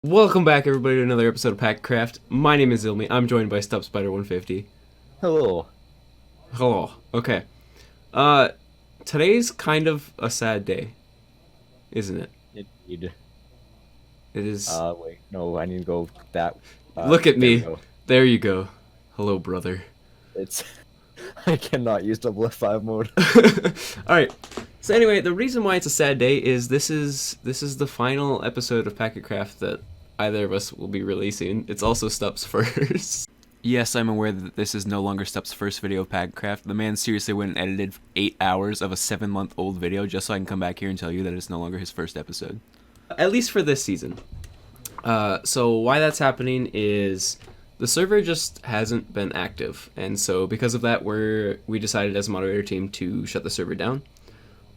Welcome back, everybody, to another episode of PacketCraft. My name is zzilmy. I'm joined by Stupspider 150. Hello. Hello. Okay. Uh, Today's kind of a sad day, isn't it? Indeed. It is. Wait, no, I need to go that. Look at There we me. go. There you go. Hello, brother. It's. I cannot use double F5 mode. All right. So anyway, the reason why it's a sad day is this is the final episode of PacketCraft that either of us will be releasing. It's also Stup's first. Yes, I'm aware that this is no longer Stup's first video of PacketCraft. The man seriously went and edited 8 hours of a 7-month-old video just so I can come back here and tell you that it's no longer his first episode. At least for this season. So why that's happening is the server just hasn't been active, and so because of that, we decided as a moderator team to shut the server down.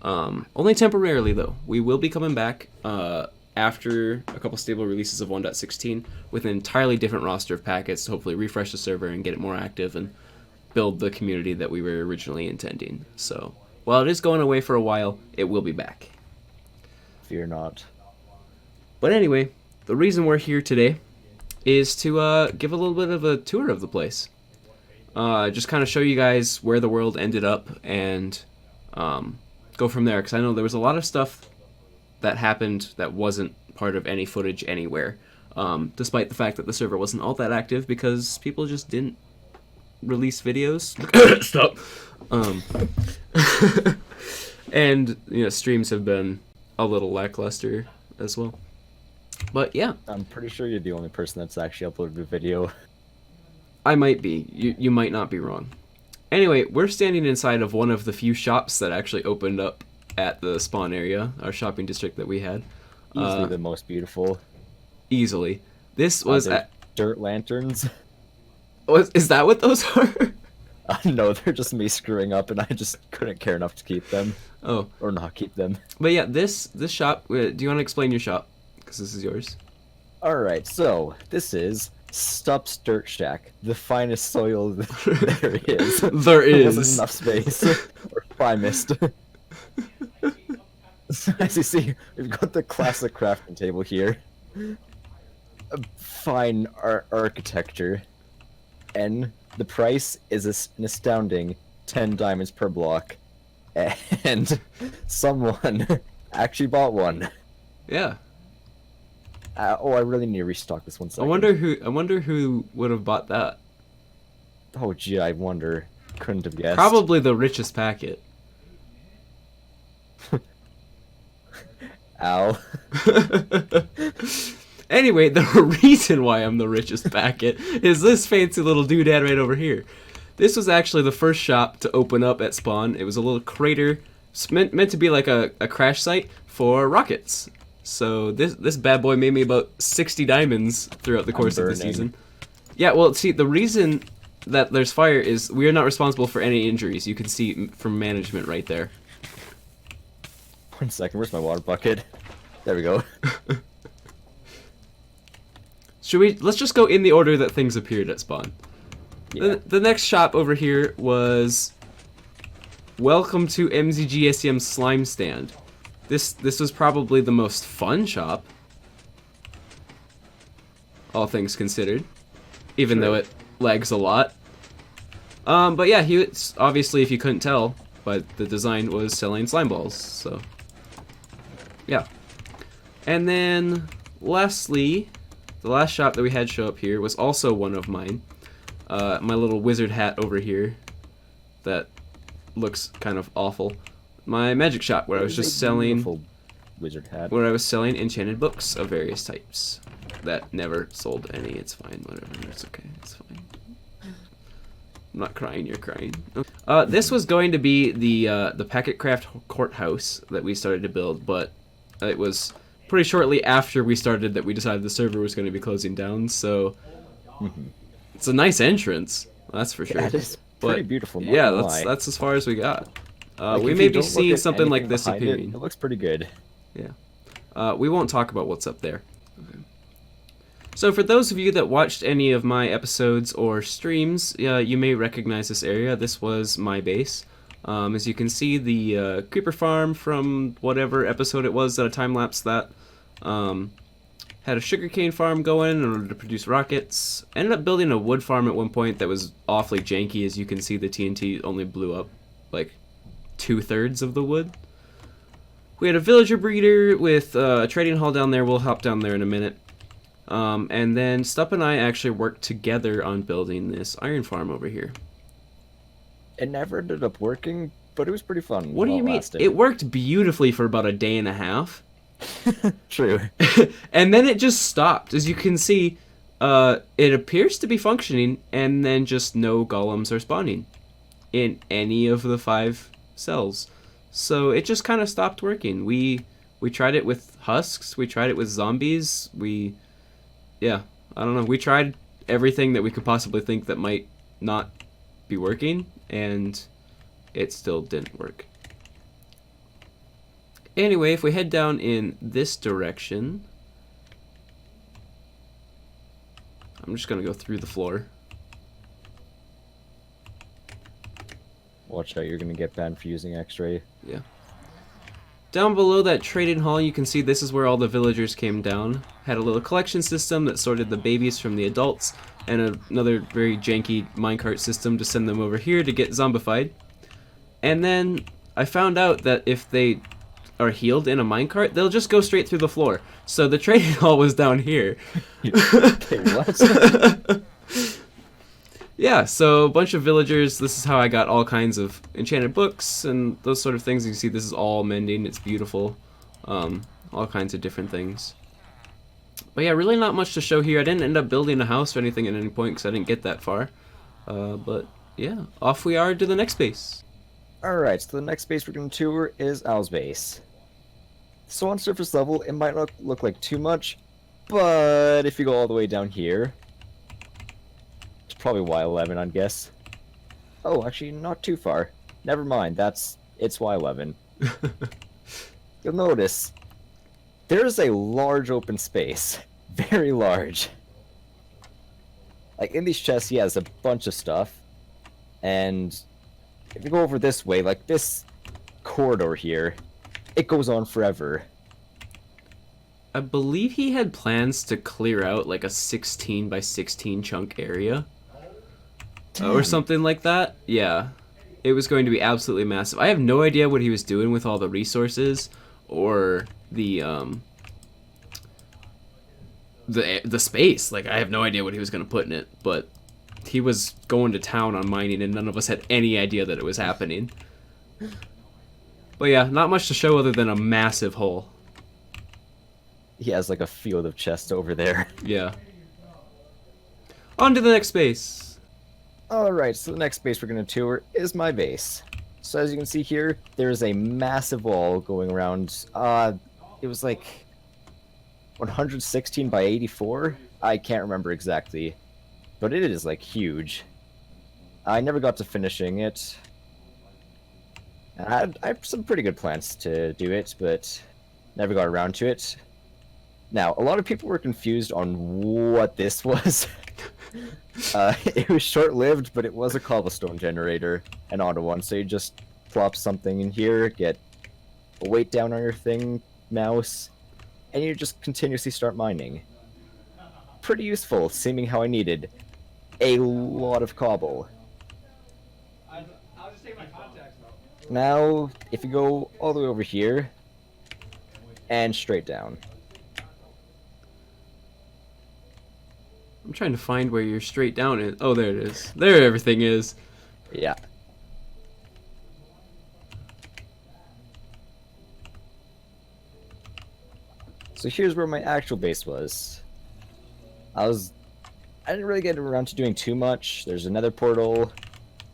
Only temporarily though. We will be coming back after a couple stable releases of 1.16 with an entirely different roster of packets to hopefully refresh the server and get it more active and build the community that we were originally intending. So while it is going away for a while, it will be back. Fear not. But anyway, the reason we're here today is to give a little bit of a tour of the place. Just kind of show you guys where the world ended up and go from there, because I know there was a lot of stuff that happened that wasn't part of any footage anywhere, despite the fact that the server wasn't all that active because people just didn't release videos. Stop. And streams have been a little lackluster as well. But yeah, I'm pretty sure you're the only person that's actually uploaded a video. I might be. You might not be wrong. Anyway, we're standing inside of one of the few shops that actually opened up at the spawn area, our shopping district that we had. Easily the most beautiful. Easily. This was dirt lanterns. Is that what those are? No, they're just me screwing up, and I just couldn't care enough to keep them. Oh. Or not keep them. But yeah, this shop. Do you want to explain your shop? Because this is yours. Alright, so this is Stup's Dirt Shack, the finest soil there is. There is. Wasn't enough space. Or finest. As you see, we've got the classic crafting table here. Fine architecture. And the price is an astounding 10 diamonds per block. And someone actually bought one. Yeah. I really need to restock this one second. I wonder who would have bought that. Oh gee, I wonder. Couldn't have guessed. Probably the richest packet. Ow. Anyway, the reason why I'm the richest packet is this fancy little doodad right over here. This was actually the first shop to open up at spawn. It was a little crater, meant to be like a crash site for rockets. So this bad boy made me about 60 diamonds throughout the course of the season. Yeah, well, see, the reason that there's fire is we are not responsible for any injuries. You can see from management right there. 1 second, where's my water bucket? There we go. Let's just go in the order that things appeared at spawn. Yeah. The next shop over here was Welcome to MZGSM Slime Stand. This was probably the most fun shop, all things considered, even though it lags a lot. But yeah, it's obviously, if you couldn't tell, but the design was selling slime balls, so yeah. And then lastly, the last shop that we had show up here was also one of mine. My little wizard hat over here that looks kind of awful. My magic shop where I was just selling wizard hat. Where I was selling enchanted books of various types that never sold any. It's fine, whatever. It's okay. It's fine. I'm not crying. You're crying. This was going to be the PacketCraft courthouse that we started to build, but it was pretty shortly after we started that we decided the server was going to be closing down. So it's a nice entrance, that's for sure. Yeah, it is pretty beautiful. Yeah, that's as far as we got. Like, we may be seeing something like this appearing. It looks pretty good. Yeah. We won't talk about what's up there. Okay. So for those of you that watched any of my episodes or streams, you may recognize this area. This was my base. As you can see, the creeper farm from whatever episode it was that I time-lapsed that. Had a sugarcane farm going in order to produce rockets. Ended up building a wood farm at one point that was awfully janky. As you can see, the TNT only blew up like 2/3 of the wood. We had a villager breeder with a trading hall down there. We'll hop down there in a minute. And then Stup and I actually worked together on building this iron farm over here. It never ended up working, but it was pretty fun. What do you mean? It worked beautifully for about a day and a half. True. And then it just stopped. As you can see, it appears to be functioning, and then just no golems are spawning in any of the 5 cells. So it just kind of stopped working. We tried it with husks. We tried it with zombies. Yeah, I don't know. We tried everything that we could possibly think that might not be working, and it still didn't work. Anyway, if we head down in this direction, I'm just gonna go through the floor. Watch out, you're gonna get banned for using X-ray. Yeah. Down below that trading hall, you can see this is where all the villagers came down. Had a little collection system that sorted the babies from the adults, and another very janky minecart system to send them over here to get zombified. And then I found out that if they are healed in a minecart, they'll just go straight through the floor. So the trading hall was down here. Okay, what? Yeah, so a bunch of villagers. This is how I got all kinds of enchanted books and those sort of things. You can see this is all mending. It's beautiful. All kinds of different things. But yeah, really not much to show here. I didn't end up building a house or anything at any point because I didn't get that far. But yeah, off we are to the next base. Alright, so the next base we're going to tour is Owl's base. So on surface level, it might not look like too much, but if you go all the way down here, it's probably Y11, I'd guess. Oh, actually, not too far. Never mind, it's Y11. You'll notice, there's a large open space. Very large. Like, in these chests, he has a bunch of stuff, and if you go over this way, like this corridor here, it goes on forever. I believe he had plans to clear out like a 16 by 16 chunk area. Or something like that. Yeah. It was going to be absolutely massive. I have no idea what he was doing with all the resources or the space. Like, I have no idea what he was going to put in it, but he was going to town on mining and none of us had any idea that it was happening. But yeah, not much to show other than a massive hole. He has like a field of chests over there. Yeah. On to the next base. Alright, so the next base we're going to tour is my base. So as you can see here, there is a massive wall going around. It was like 116 by 84? I can't remember exactly. But it is like huge. I never got to finishing it. I had some pretty good plans to do it, but never got around to it. Now, a lot of people were confused on what this was. It was short-lived, but it was a cobblestone generator, an auto one. So you just plop something in here, get a weight down on your thing, mouse, and you just continuously start mining. Pretty useful, seeming how I needed a lot of cobble. I'll just take my contacts though. Now, if you go all the way over here, and straight down. I'm trying to find where your straight down is. Oh, there it is. There everything is. Yeah. So here's where my actual base was. I didn't really get around to doing too much. There's another portal,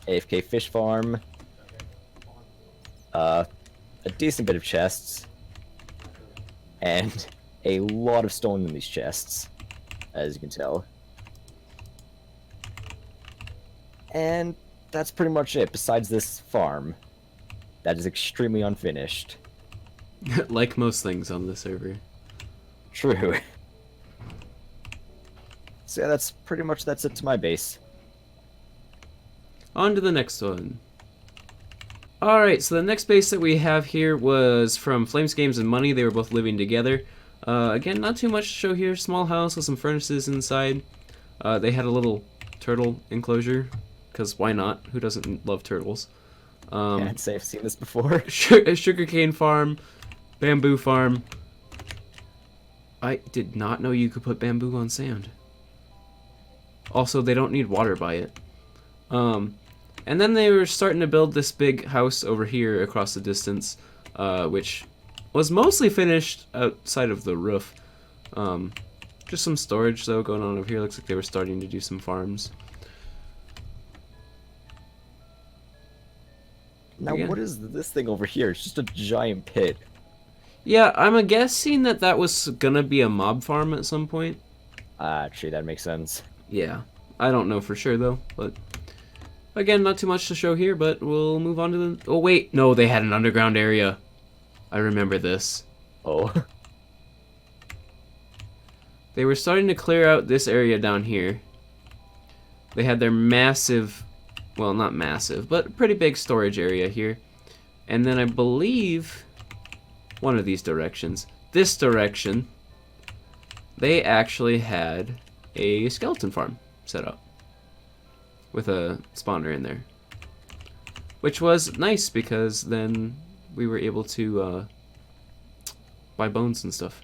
AFK fish farm, a decent bit of chests, and a lot of stone in these chests, as you can tell. And that's pretty much it, besides this farm that is extremely unfinished. Like most things on the server. True. So yeah, that's it to my base. On to the next one. Alright, so the next base that we have here was from Flames Games and Money. They were both living together. Again, not too much to show here. Small house with some furnaces inside. They had a little turtle enclosure, because why not? Who doesn't love turtles? Can't say I've seen this before. A sugarcane farm, bamboo farm. I did not know you could put bamboo on sand. Also, they don't need water by it. And then they were starting to build this big house over here across the distance, which was mostly finished outside of the roof. Just some storage, though, going on over here. Looks like they were starting to do some farms. Now, what is this thing over here? It's just a giant pit. Yeah, I'm guessing that that was gonna be a mob farm at some point. Actually, that makes sense. Yeah, I don't know for sure, though, but... Again, not too much to show here, but we'll move on to the... Oh, wait, no, they had an underground area. I remember this. Oh. They were starting to clear out this area down here. They had their massive... Well, not massive, but pretty big storage area here. And then I believe... One of these directions. This direction, they actually had a skeleton farm set up. With a spawner in there. Which was nice because then we were able to buy bones and stuff.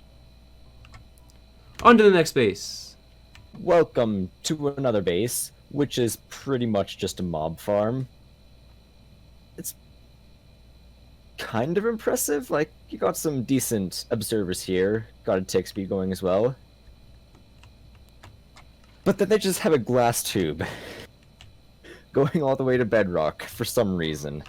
On to the next base. Welcome to another base, which is pretty much just a mob farm. It's kind of impressive. Like, you got some decent observers here. Got a tick speed going as well. But then they just have a glass tube going all the way to bedrock for some reason.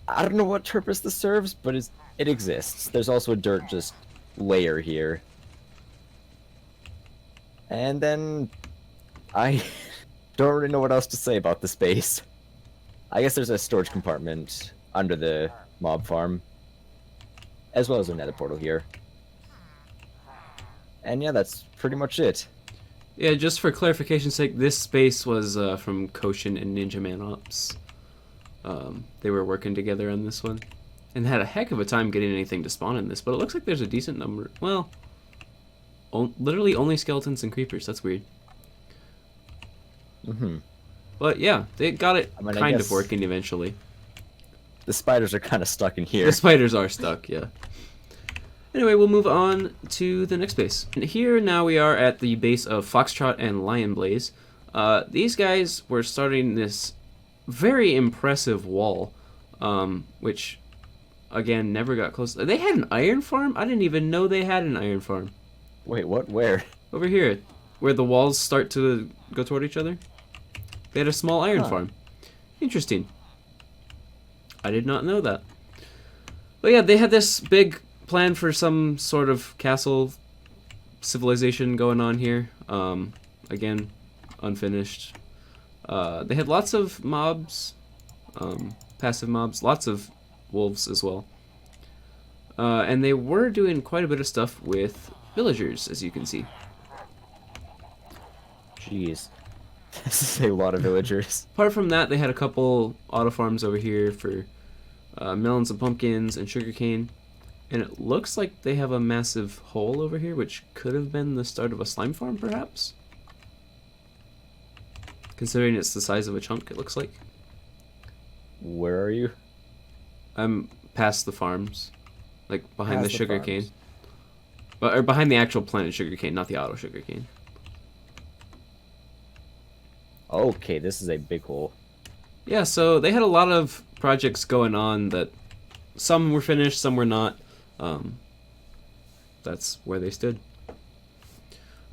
I don't know what purpose this serves, but it exists. There's also a dirt just layer here. And then I don't really know what else to say about the space. I guess there's a storage compartment under the mob farm, as well as a nether portal here. And yeah, that's pretty much it. Yeah, just for clarification's sake, this space was from Koshin and Ninja Man Ops. They were working together on this one. And had a heck of a time getting anything to spawn in this, but it looks like there's a decent number. Well, literally only skeletons and creepers. That's weird. Mm-hmm. But yeah, they got it I kind guess of working eventually. The spiders are kind of stuck in here. The spiders are stuck, yeah. Anyway, we'll move on to the next base. And here now we are at the base of Foxtrot and Lion Blaze. These guys were starting this very impressive wall, which, again, never got close. They had an iron farm? I didn't even know they had an iron farm. Wait, what? Where? Over here, where the walls start to go toward each other. They had a small iron farm. Interesting. I did not know that. But yeah, they had this big plan for some sort of castle civilization going on here. Again, unfinished. They had lots of mobs, passive mobs, lots of wolves as well. And they were doing quite a bit of stuff with villagers, as you can see. Jeez. This is a lot of villagers. Apart from that, they had a couple auto farms over here for melons and pumpkins and sugarcane. And it looks like they have a massive hole over here, which could have been the start of a slime farm, perhaps? Considering it's the size of a chunk, it looks like. Where are you? I'm past the farms. Like, behind Past the the sugarcane. farms. Or behind the actual planted sugarcane, not the auto sugarcane. Okay, this is a big hole. Yeah, so they had a lot of projects going on that some were finished, some were not. That's where they stood. I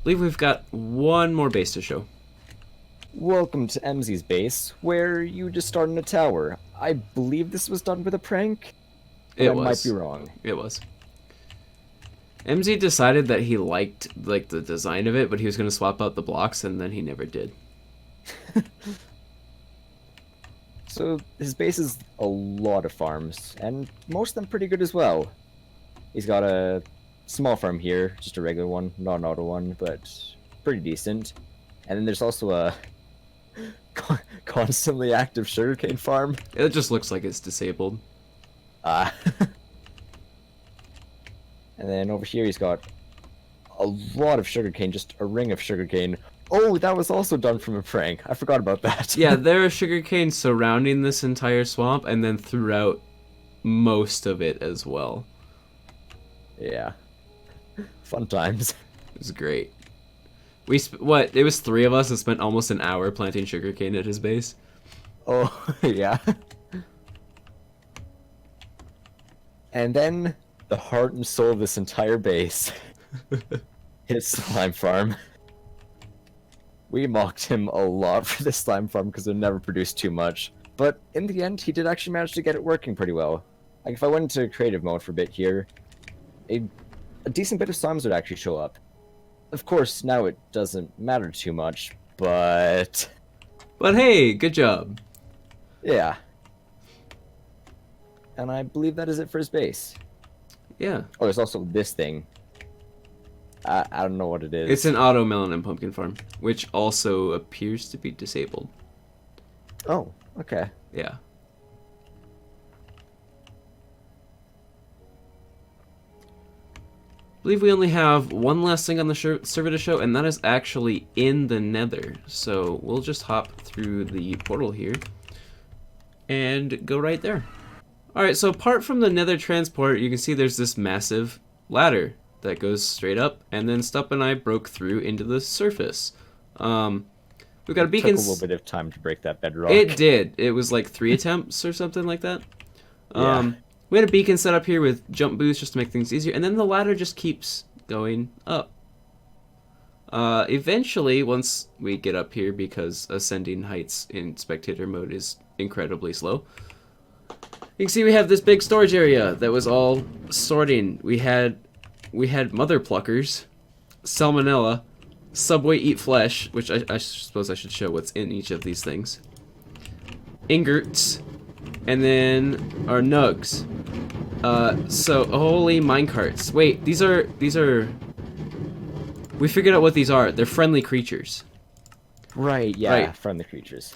believe we've got one more base to show. Welcome to MZ's base, where you just started a tower. I believe this was done with a prank. But I might be wrong. It was. MZ decided that he liked the design of it, but he was going to swap out the blocks, and then he never did. So his base is a lot of farms, and most of them pretty good as well. He's got a small farm here, just a regular one, not an auto one, but pretty decent. And then there's also a constantly active sugarcane farm. It just looks like it's disabled. And then over here he's got a lot of sugarcane, just a ring of sugarcane. Oh, that was also done from a prank. I forgot about that. Yeah, there are sugarcane surrounding this entire swamp, and then throughout most of it as well. Yeah. Fun times. It was great. What? It was 3 of us and spent almost an hour planting sugarcane at his base. Oh, yeah. And then the heart and soul of this entire base. His slime farm. We mocked him a lot for this slime farm because it never produced too much. But in the end, he did actually manage to get it working pretty well. Like, if I went into creative mode for a bit here, a decent bit of slimes would actually show up. Of course, now it doesn't matter too much, but... But hey, good job. Yeah. And I believe that is it for his base. Yeah. Oh, there's also this thing. I don't know what it is. It's an auto melon and pumpkin farm, which also appears to be disabled. Oh, okay. Yeah. I believe we only have one last thing on the server to show, and that is actually in the nether. So we'll just hop through the portal here and go right there. Alright, so apart from the nether transport, you can see there's this massive ladder that goes straight up, and then Stup and I broke through into the surface. We've got a beacon. It took a little bit of time to break that bedrock. It did. It was like 3 attempts or something like that. Yeah. We had a beacon set up here with jump boosts just to make things easier, and then the ladder just keeps going up. Eventually, once we get up here, because ascending heights in spectator mode is incredibly slow, you can see we have this big storage area that was all sorting. We had mother pluckers, salmonella, Subway eat flesh, which I suppose I should show what's in each of these things, ingots, and then our nugs. So holy minecarts. Wait, these are we figured out what these are. They're friendly creatures. Right, yeah, Right. friendly creatures.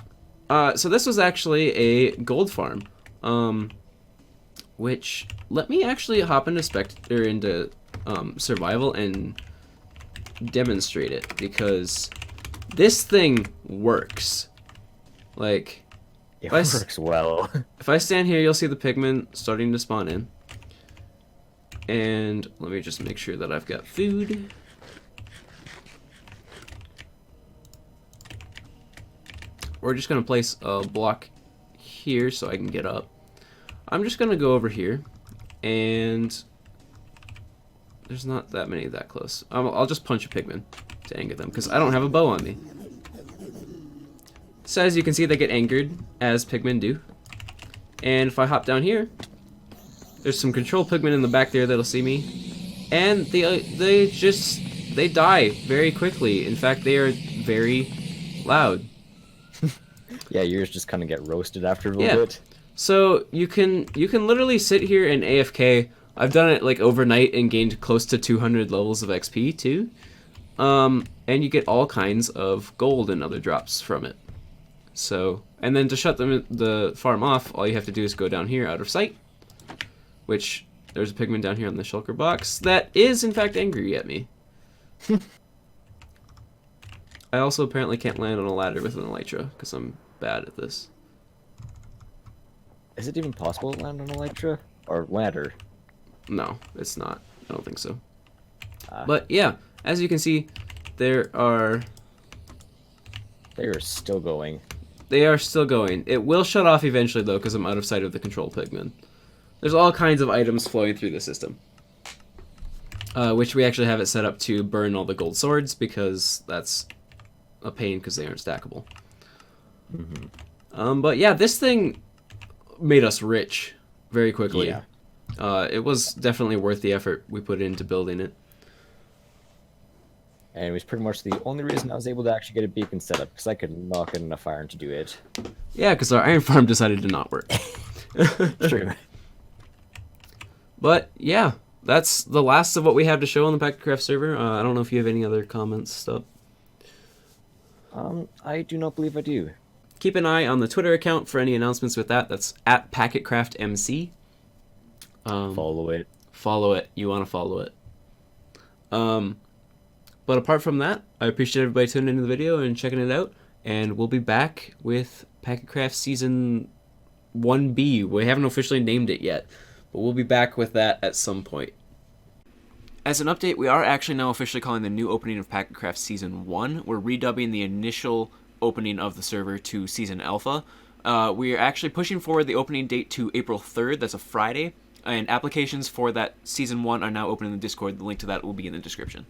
So this was actually a gold farm. Which let me actually hop into into survival and demonstrate it, because this thing works. Like, It If I works well. if I stand here, you'll see the pigmen starting to spawn in. And let me just make sure that I've got food. We're just gonna place a block here so I can get up. I'm just gonna go over here, and there's not that many that close. I'll just punch a pigman to anger them, because I don't have a bow on me. So as you can see, they get angered, as pigmen do. And if I hop down here, there's some control pigmen in the back there that'll see me. And they die very quickly. In fact, they are very loud. Yeah, yours just kind of get roasted after a little bit. So you can literally sit here and AFK. I've done it like overnight and gained close to 200 levels of XP too. And you get all kinds of gold and other drops from it. So, and then to shut the farm off, all you have to do is go down here out of sight. Which, there's a pigman down here on the shulker box that is in fact angry at me. I also apparently can't land on a ladder with an elytra, because I'm bad at this. Is it even possible to land on Elytra? Or ladder? No, it's not. I don't think so. But yeah, as you can see, there are... They are still going. They are still going. It will shut off eventually, though, because I'm out of sight of the control pigmen. There's all kinds of items flowing through the system. Which we actually have it set up to burn all the gold swords, because that's a pain, because they aren't stackable. Mm-hmm. But yeah, this thing made us rich very quickly. Yeah. It was definitely worth the effort we put into building it. And it was pretty much the only reason I was able to actually get a beacon set up, because I could not get enough iron to do it. Yeah, because our iron farm decided to not work. True. But yeah, that's the last of what we have to show on the PacketCraft server. I don't know if you have any other comments, stuff. I do not believe I do. Keep an eye on the Twitter account for any announcements with that. That's at PacketCraftMC. Follow it. follow it. You want to follow it. But apart from that, I appreciate everybody tuning into the video and checking it out. And we'll be back with PacketCraft Season 1B. We haven't officially named it yet, but we'll be back with that at some point. As an update, we are actually now officially calling the new opening of PacketCraft Season 1. We're redubbing the initial opening of the server to Season Alpha. We are actually pushing forward the opening date to April 3rd. That's a Friday. And applications for that Season 1 are now open in the Discord. The link to that will be in the description.